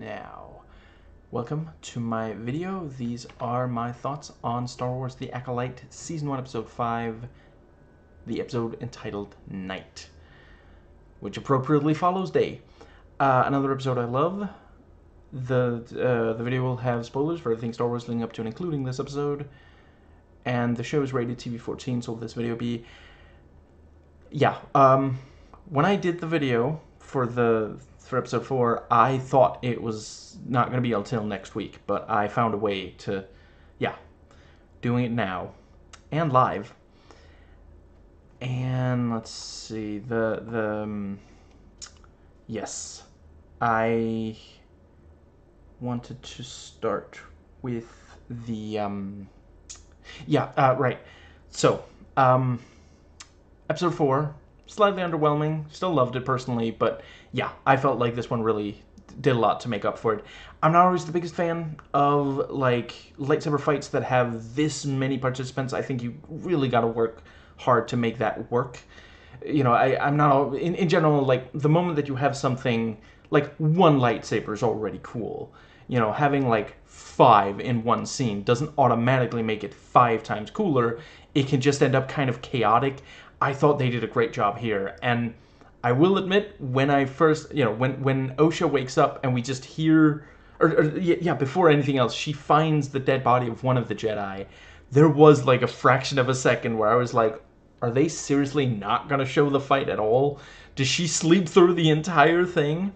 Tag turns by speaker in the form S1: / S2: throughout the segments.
S1: now. Welcome to my video. These are my thoughts on Star Wars The Acolyte, Season 1, Episode 5, the episode entitled Night, which appropriately follows day. Another episode I love. The video will have spoilers for everything Star Wars leading up to and including this episode. And the show is rated TV-14, so will this video be... Yeah, when I did the video for episode 4, I thought it was not going to be until next week, but I found a way to, yeah, doing it now and live. And let's see, yes, I wanted to start with the, right, so, Episode 4, slightly underwhelming, still loved it personally, but yeah, I felt like this one really did a lot to make up for it. I'm not always the biggest fan of, like, lightsaber fights that have this many participants. I think you really gotta work hard to make that work. You know, I'm not, in general, like, the moment that you have something, like, one lightsaber is already cool. You know, having, like, 5 in one scene doesn't automatically make it 5 times cooler. It can just end up kind of chaotic. I thought they did a great job here, and I will admit, when I first, you know, when Osha wakes up and we just hear, before anything else, she finds the dead body of one of the Jedi, there was like a fraction of a second where I was like, are they seriously not gonna show the fight at all? Does she sleep through the entire thing?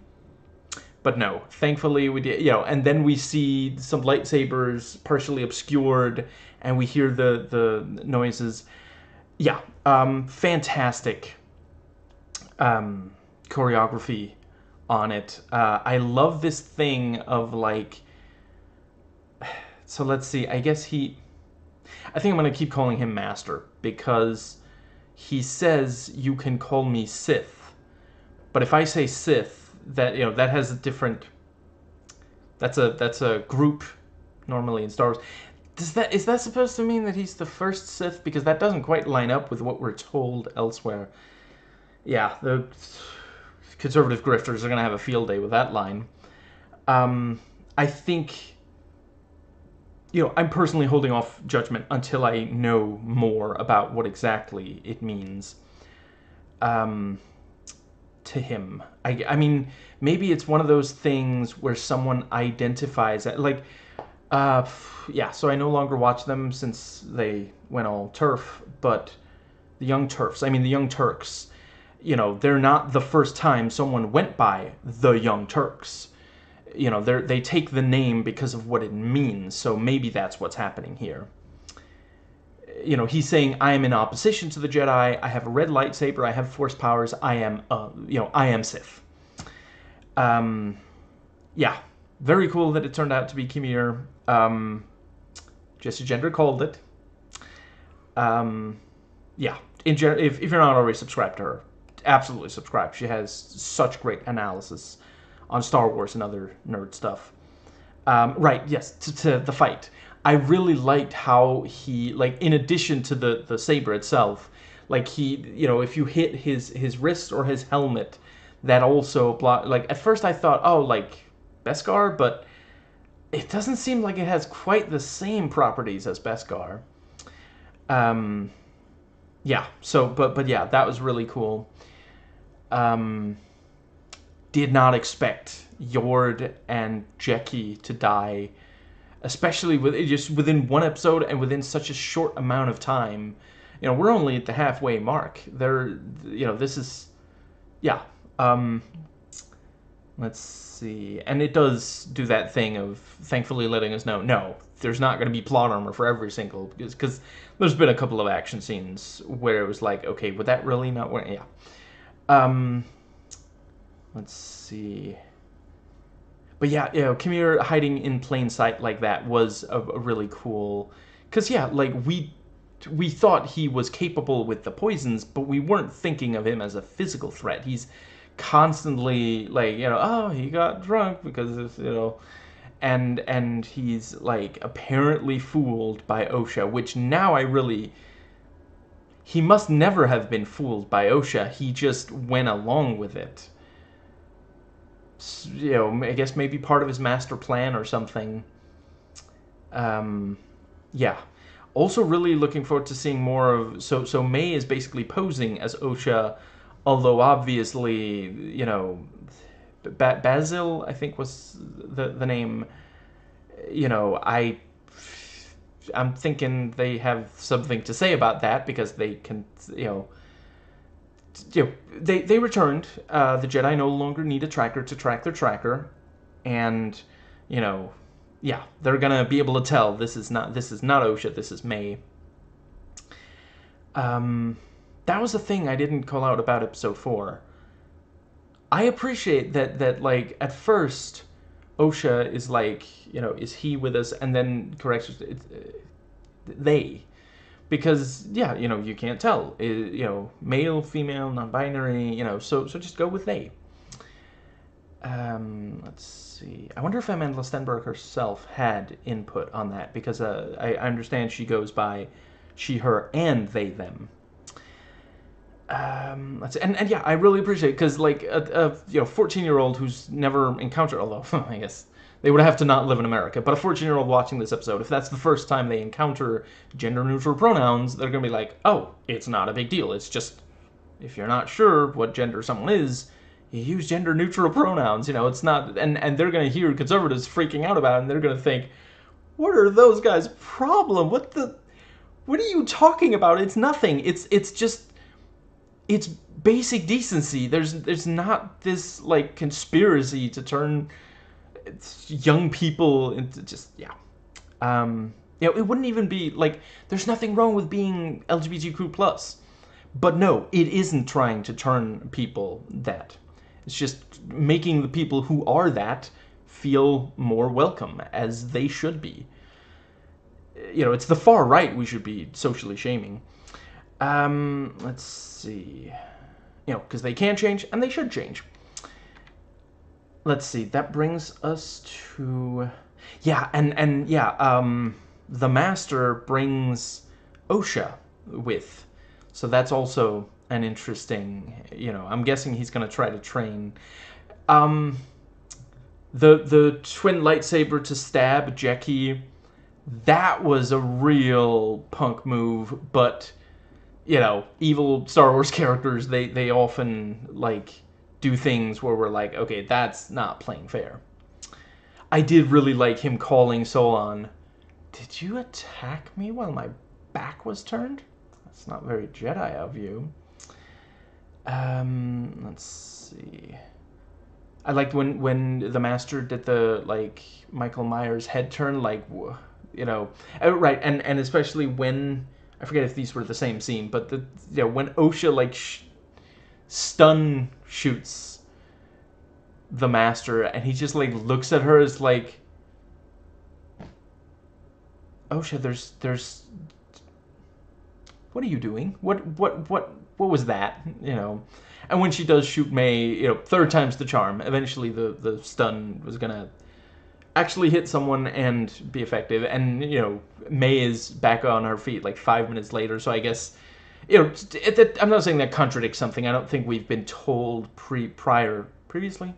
S1: But no, thankfully we did, you know, and then we see some lightsabers partially obscured, and we hear the noises. Yeah, fantastic choreography on it. I love this thing of, like, so let's see, I think I'm going to keep calling him Master, because he says, you can call me Sith, but if I say Sith, that, you know, that has a different, that's a group normally in Star Wars. Is that supposed to mean that he's the first Sith? Because that doesn't quite line up with what we're told elsewhere. Yeah, the conservative grifters are going to have a field day with that line. I think, you know, I'm personally holding off judgment until I know more about what exactly it means to him. I mean, maybe it's one of those things where someone identifies, like... yeah, so I no longer watch them since they went all turf, but the Young Turfs, I mean the Young Turks, you know, they're not the first time someone went by the Young Turks. You know, they take the name because of what it means, so maybe that's what's happening here. You know, he's saying, I am in opposition to the Jedi, I have a red lightsaber, I have force powers, I am, you know, I am Sith. Yeah. Very cool that it turned out to be Kimir. Jesse Gender called it. Yeah, if you're not already subscribed to her, absolutely subscribe. She has such great analysis on Star Wars and other nerd stuff. Right, yes, to the fight. I really liked how he, like, in addition to the saber itself, like, he, you know, if you hit his wrist or his helmet, that also block. Like, at first I thought, oh, like Beskar, but it doesn't seem like it has quite the same properties as Beskar. Yeah, so, but yeah, that was really cool. Did not expect Yord and Jeki to die, especially just within one episode and within such a short amount of time. You know, we're only at the halfway mark. You know, this is, yeah, let's see. And it does do that thing of thankfully letting us know, no, there's not going to be plot armor for every single, because there's been a couple of action scenes where it was like, okay, would that really not work? Yeah. Let's see. But yeah, you know, Kimir hiding in plain sight like that was a really cool, because yeah, like, we thought he was capable with the poisons, but we weren't thinking of him as a physical threat. He's constantly, like, you know, oh, he got drunk because of, you know, and he's, like, apparently fooled by Osha, which now he must never have been fooled by Osha. He just went along with it. you know, I guess maybe part of his master plan or something. Yeah. Also, really looking forward to seeing more of. So May is basically posing as OSHA, although obviously, you know, Basil, I think was the name. You know, I'm thinking they have something to say about that because they can, they returned. The Jedi no longer need a tracker to track their tracker, and you know, yeah, they're gonna be able to tell this is not OSHA, this is May. That was the thing I didn't call out about episode 4. I appreciate that like at first OSHA is like, you know, is he with us, and then corrects they, because yeah, you know, you can't tell, you know, male, female, non-binary, you know, so just go with they. Let's see. I wonder if Amanda Stenberg herself had input on that, because I understand she goes by she, her, and they, them. Let's see. And yeah, I really appreciate it, because like a 14-year-old who's never encountered, although I guess they would have to not live in America, but a 14-year-old watching this episode, if that's the first time they encounter gender-neutral pronouns, they're going to be like, oh, it's not a big deal. It's just, if you're not sure what gender someone is, you use gender-neutral pronouns. You know, it's not, and they're going to hear conservatives freaking out about it, and they're going to think, what are those guys' problem? What are you talking about? It's nothing. It's just, it's basic decency. There's not this, like, conspiracy to turn young people into just, yeah. It wouldn't even be, like, there's nothing wrong with being LGBTQ+. But no, it isn't trying to turn people that. It's just making the people who are that feel more welcome, as they should be. You know, it's the far right we should be socially shaming. Let's see. You know, because they can change, and they should change. Let's see, that brings us to... Yeah, and yeah, the Master brings OSHA with. So that's also an interesting, you know, I'm guessing he's going to try to train. The twin lightsaber to stab Jackie, that was a real punk move, but, you know, evil Star Wars characters, they often, like, do things where we're like, okay, that's not playing fair. I did really like him calling Solon, did you attack me while my back was turned? That's not very Jedi of you. Let's see. I liked when the Master did the, like, Michael Myers head turn, like, you know, right, and especially when, I forget if these were the same scene, but when OSHA, like, stun shoots the Master, and he just, like, looks at her as, like, OSHA, there's what are you doing? What was that? You know, and when she does shoot May, you know, third time's the charm. Eventually, the stun was gonna actually hit someone and be effective, and you know, May is back on her feet like 5 minutes later. So I guess, you know, I'm not saying that contradicts something. I don't think we've been told previously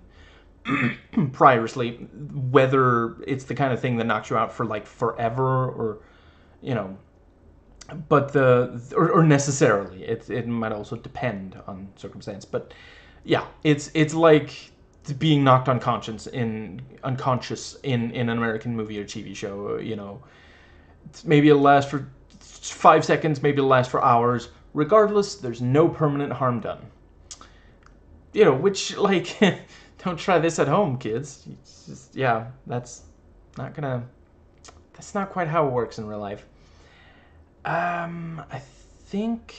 S1: whether it's the kind of thing that knocks you out for like forever, or you know. But or necessarily, it might also depend on circumstance. But yeah, it's like being knocked unconscious in an American movie or TV show. You know, maybe it'll last for 5 seconds, maybe it'll last for hours. Regardless, there's no permanent harm done. You know, which, like, don't try this at home, kids. It's just, yeah, that's not quite how it works in real life. I think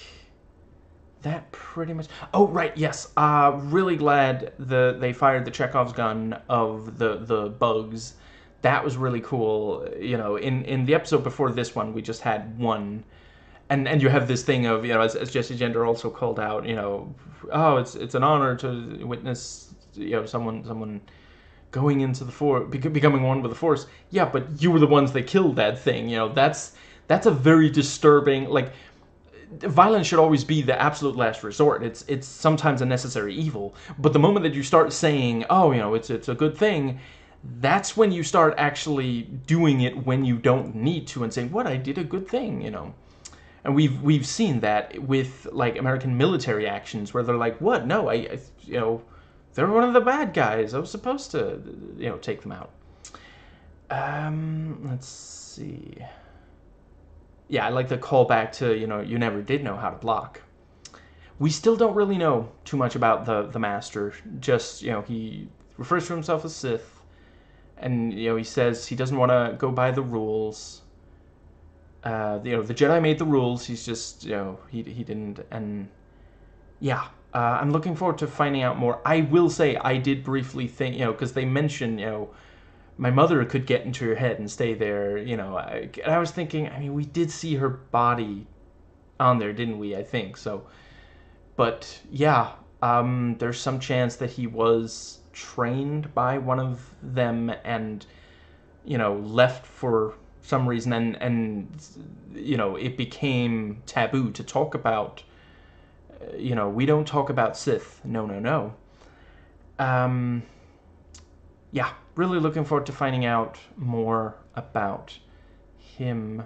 S1: that pretty much... Oh, right, yes. Really glad they fired the Chekhov's gun of the bugs. That was really cool. You know, in the episode before this one, we just had one. And you have this thing of, you know, as Jesse Gender also called out, you know, oh, it's an honor to witness, you know, someone going into the Force, becoming one with the Force. Yeah, but you were the ones that killed that thing. You know, that's a very disturbing, like, violence should always be the absolute last resort. It's sometimes a necessary evil. But the moment that you start saying, oh, it's a good thing, that's when you start actually doing it when you don't need to and saying, what, I did a good thing, And we've seen that with like American military actions where they're like, what? No, I they're one of the bad guys. I was supposed to, take them out. Let's see. Yeah, I like the callback to, you never did know how to block. We still don't really know too much about the Master. Just, he refers to himself as Sith. And, he says he doesn't want to go by the rules. The Jedi made the rules. He's just, he didn't. And, yeah, I'm looking forward to finding out more. I will say I did briefly think, because they mentioned, my mother could get into your head and stay there, I was thinking, I mean, we did see her body on there, didn't we? I think so. But yeah, there's some chance that he was trained by one of them and, left for some reason and it became taboo to talk about, we don't talk about Sith. No. Yeah, really looking forward to finding out more about him.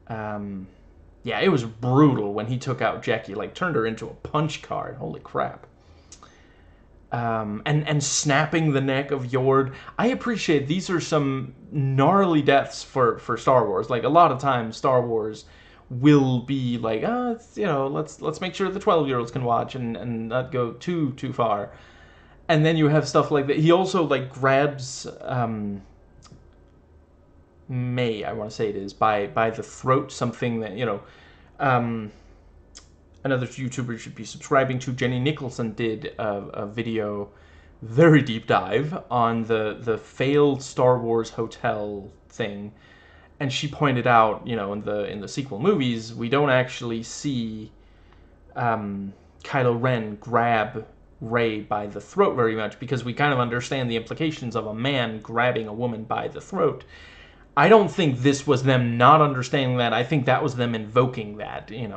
S1: Yeah, it was brutal when he took out Jackie, like turned her into a punch card. Holy crap. And snapping the neck of Yord. I appreciate these are some gnarly deaths for Star Wars. Like a lot of times Star Wars will be like, let's make sure the 12-year-olds can watch and not go too far. And then you have stuff like that. He also like grabs May, I want to say it is, by the throat, something that, another YouTuber should be subscribing to. Jenny Nicholson did a video, very deep dive, on the failed Star Wars hotel thing. And she pointed out, in the sequel movies, we don't actually see Kylo Ren grab Rey by the throat very much, because we kind of understand the implications of a man grabbing a woman by the throat. I don't think this was them not understanding that. I think that was them invoking that, and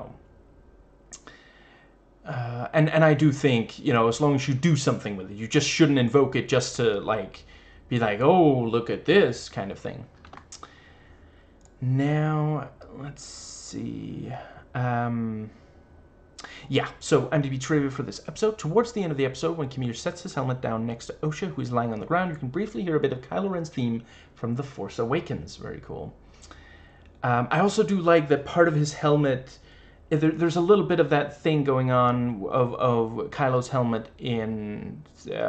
S1: I do think, as long as you do something with it, you just shouldn't invoke it just to, like, be like, oh, look at this kind of thing. Now, let's see. Yeah, so IMDb trivia for this episode. Towards the end of the episode, when Kimir sets his helmet down next to Osha, who is lying on the ground, you can briefly hear a bit of Kylo Ren's theme from The Force Awakens. Very cool. I also do like that part of his helmet, there's a little bit of that thing going on of Kylo's helmet in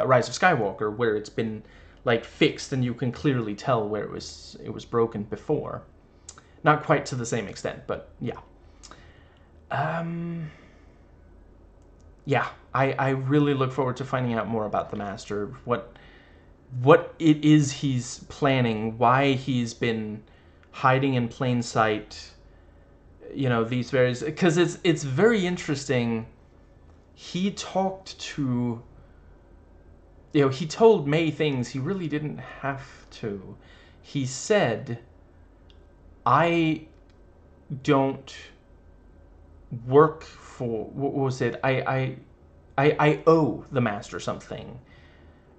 S1: Rise of Skywalker, where it's been, like, fixed, and you can clearly tell where it was broken before. Not quite to the same extent, but yeah. Yeah, I really look forward to finding out more about the Master, what it is he's planning, why he's been hiding in plain sight, these various, because it's very interesting. He talked to, he told May things he really didn't have to. He said, I don't work for, what was it? I owe the Master something.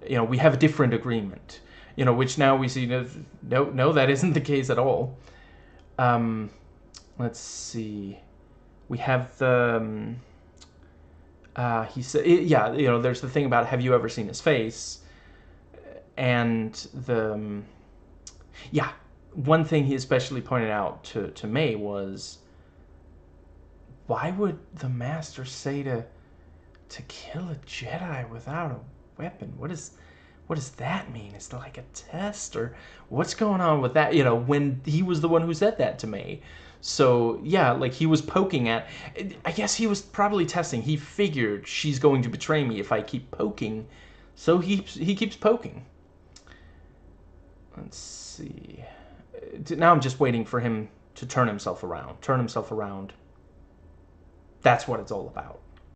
S1: We have a different agreement. Which now we see, no, that isn't the case at all. Let's see. We have the, he said, yeah, there's the thing about, have you ever seen his face? And the, yeah, one thing he especially pointed out to May was, why would the Master say to kill a Jedi without a weapon? What does that mean? Is it like a test, or what's going on with that? When he was the one who said that to May. So yeah, like he was poking at, I guess he was probably testing. He figured she's going to betray me if I keep poking, so he keeps poking. Let's see. Now I'm just waiting for him to turn himself around. That's what it's all about.